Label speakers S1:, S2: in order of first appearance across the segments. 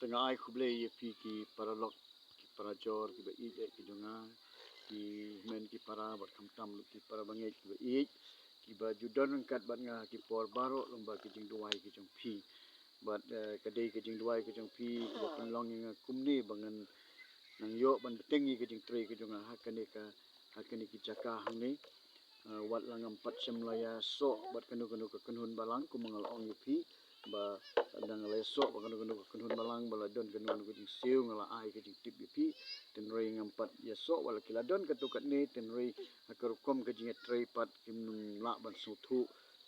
S1: tengah ai khuble ye pi ki paralok ki parajor ki ba i ki jonga ki men ki para bat kamtam ki para banget ki ba i ki ba judon kat bat nga ki por baro lomba ki jing duai ki jong pi bat kadai ki jing duai ki jong pi ki ba penlong nga kumni bangan nang yo ban tengi ki jing tre ki jonga hakane ki jaka hang ni wat langam pat sem laya so bat kanu ka kanhun balang ku mangal ong pi ba dang le so ba kanu ka kanhun balang bala don kanu ku jing siu ngala ai ka jing tip pi ten roi ngam pat ya so wala kila don ka tu kat ni ten roi akar kom ka jing tre pat kim la ban su thu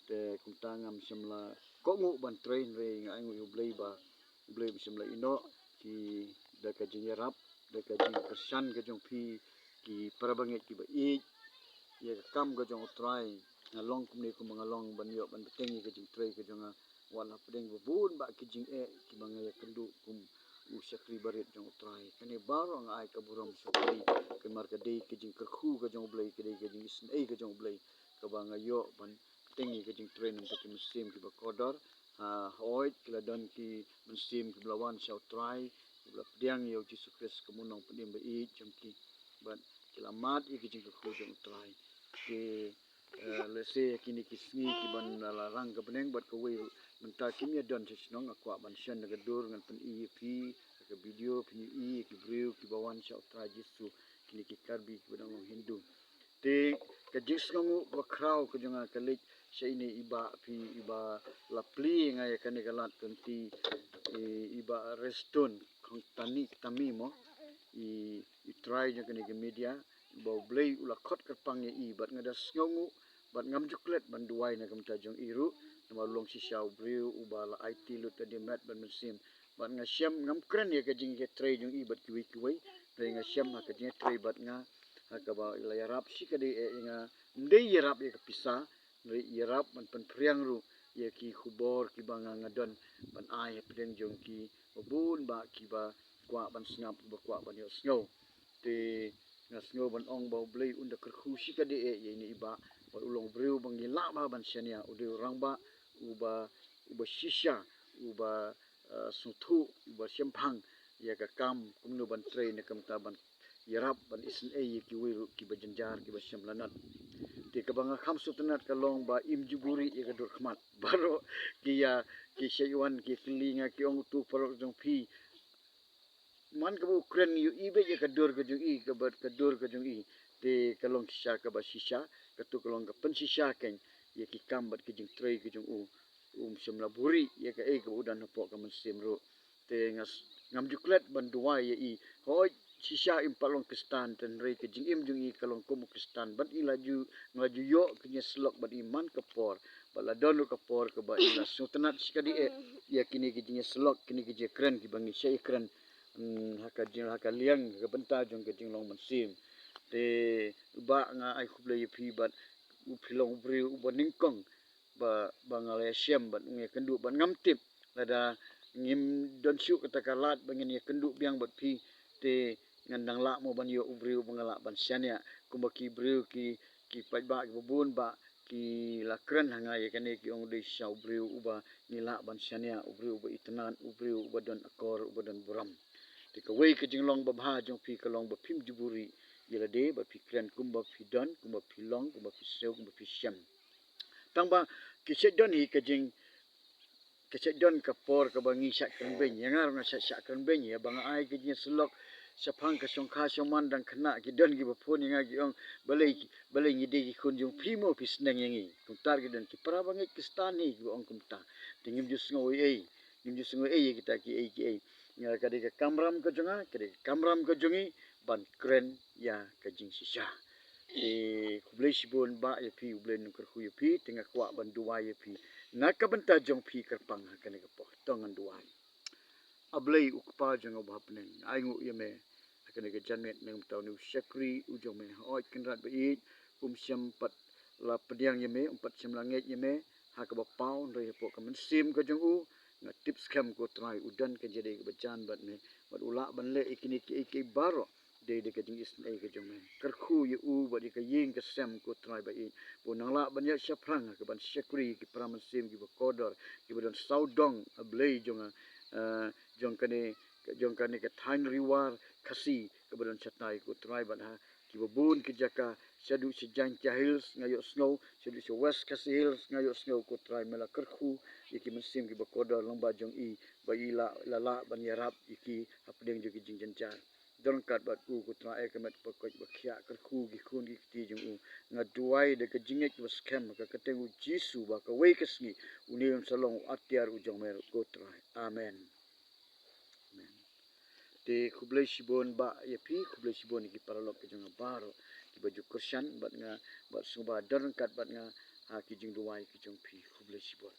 S1: te kum ta ngam sem la ko ngu ban tre rei ngai ngu blei ba blei sem la ino ki da ka jing rap da ka jing kersan ka jong pi ki parabangit ki ba i ye kam ga jong try na long kumni ku mga long ban yo ban tengi ga jing try ga jong wala pedeng bun ba ki jing ki mga ya kendu kum u sakri barit jong try kani barong ai ka buram sakri ke mar ka dei ki jing kerkhu ga jong blai ki dei ga jing sn ga jong blai ka ba nga yo ban tengi ga jing try nam ta ki musim ki ba kodor hoit kila don ki musim ki blawan shau try bla pedang yo Jesus Christ kemunong pedim ba i jong ki ban kila mat i ki jing kerkhu jong try ke lese kini kisni ki ban la rang ka beneng bat ko we menta kimya don shnong akwa ban shan ga dur ngan pen ep ka video pni ki breu ki bawan sha tra jisu kini ki karbi ki ban long hindu te ka jis ngu ba kraw ko jonga ka lik shaini iba pi iba la pli nga ya kani ka lat kanti iba reston kong tani tami mo i try jo kani ke media bo blei ula khot ka pang ye i bat ngada sngongu bat ngam juklet ban duai na kam ta jong iru nama long si shau breu ubala it lut ta demat ban mesim bat nga syam ngam kren ye ka jing ke tray jong i bat kiwi kiwi re nga syam ha ka jing tray bat nga ha ka ba la yarap si ka de nga ndei yarap ye ka pisa re yarap ban pen priang ru ye ki khubor ki banga ngadon ban ai pedeng jong ki bun ba ki ba kwa ban snap ba kwa ban yo snow te nga snow ban ong ba blei unda kerkhu si ka de ye ni ba ba ulong breu bang ni la ba ban shania ude rang ba uba shisha uba suthu uba shemphang ya ka kam kumnu ban train ne kam ta ban yarap ban isn ye ki wiru ki ba janjar ki ba shem lanat te ka banga kham sutanat ka long ba im juburi ye ka dur khmat baro ki ya ki shaywan ki feelinga ki ong tu parok jong phi man ka bu kren yu ibe ye ka dur ka jong i ka bat ka dur ka jong i te ka long shisha ka ba shisha ka tu ka long ka pen shisha ken ye ki kam bat ki jing tray ki jong semla buri ye ka ka udan po ka man sim ro te ngas ngam juklet ban duwa ye i hoi shisha im palong kristan ten re ki jing im jong i ka long kom kristan bat i laju ngaju yo ki nye slok bat iman ka por bala don ka por ka ba ila sutanat sikadi ye kini ki jing slok kini ki je kren ki bangi sei kren haka liang ka benta jong ka jing long man sim te ba nga ai khuble ye phi bat u philong bre u boningkong ba ngale syam bat nge kendu ban ngam tip lada ngim don syu kata kalat bangin ye kendu biang bat phi te ngandang la mo ban yo ubreu bangala ban syania kumbaki breu ki pajba ki bubun ba ki lakren hanga ye kane ki ong de shau breu uba nila ban syania ubreu ba itnan ubreu ba don akor uba don buram te ka wei ka jinglong ba bha jong phi ka long ba phim juburi yela de ba phi kren kumba phi don kumba phi long kumba phi seu kumba phi syam tangba ki sedon hi ka jing ka sedon ka por ka bangi syak kan ben yangar na syak kan ben ya bang ai ki jing slok sapang ka songkha soman dang khna ki don ki ba phone nga ki ong balai ni de ki khun jong phi mo phi sneng yangi kum tar ki don ki para bangi kistan ni ki ong kum ta tingim jus ngoi nim jus ngoi kita ki nga ka de ka kamram ka jonga ka de kamram ka jongi ban kren ya ka jing sisa kublai sibon ba ye phi ublai nu kerhu ye phi tinga kwa ban duwa ye phi na ka banta jong phi kerpang ha ka ne ka po tongan duwa ablai ukpa jong ba hapne ai ngu ye me ka ne ka janet nang taw nu shakri u jong me oi kinrat ba i syam pat la pediang ye me umpat syam langet ye me ha ka ba pau ro ye po ka men sim ka jong na tips kam ko try udan ka jade ka bacan bat me bat ula ban le ikini ki baro de ka jing isn ka jong me kerkhu ye bat ka ying ka sem ko try ba i bo nang la ban ya shaprang ka ban shakri ki praman sim ki ba kodor ki ba don saudong ablei jonga jong kani ka thain riwar khasi kebadan chatai ko try ban ha kibabun ke jaka sadu si Jantia Hills ngayo snow sadu si West Khasi Hills ngayo snow ko try mela kerku iki mesim ki bakoda lomba jong i baila lala ban yarap iki hapdeng jogi jingjanjar dongkat bat ku try kemet pokoj bakhya kerku gi kun gi ti jong u ngaduai de ke jingek was scam ka keteng jisu ba ka wei kesngi unim salong atiar ujong mer ko try amen. Te kublai sibon ba ya pi kublai sibon ki paralok ke jong baro ki baju kursian bat nga bat suba darngkat bat nga ha ki jing duai ki jong pi kublai sibon